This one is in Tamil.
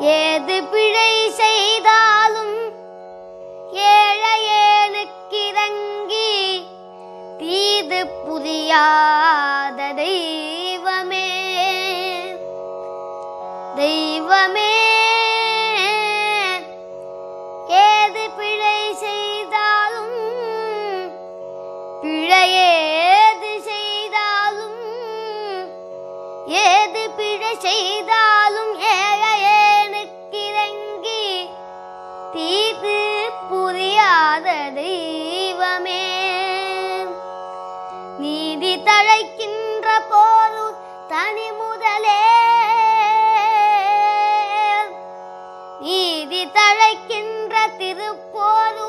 ஏது பிழை செய்தாலும் ஏழையேனுக்கிறங்கி தீது புரியாத தெய்வமே தெய்வமே. ஏது பிழை செய்தாலும் பிழையேது செய்தாலும் ஏது பிழை செய்தாலும் ஏழையேனுக்கிறங்கி தீது புரியாத தெய்வமே. நீதி தழைக்கின்ற போது தனி முதலே நீதி தழைக்கின்ற திருப்போரு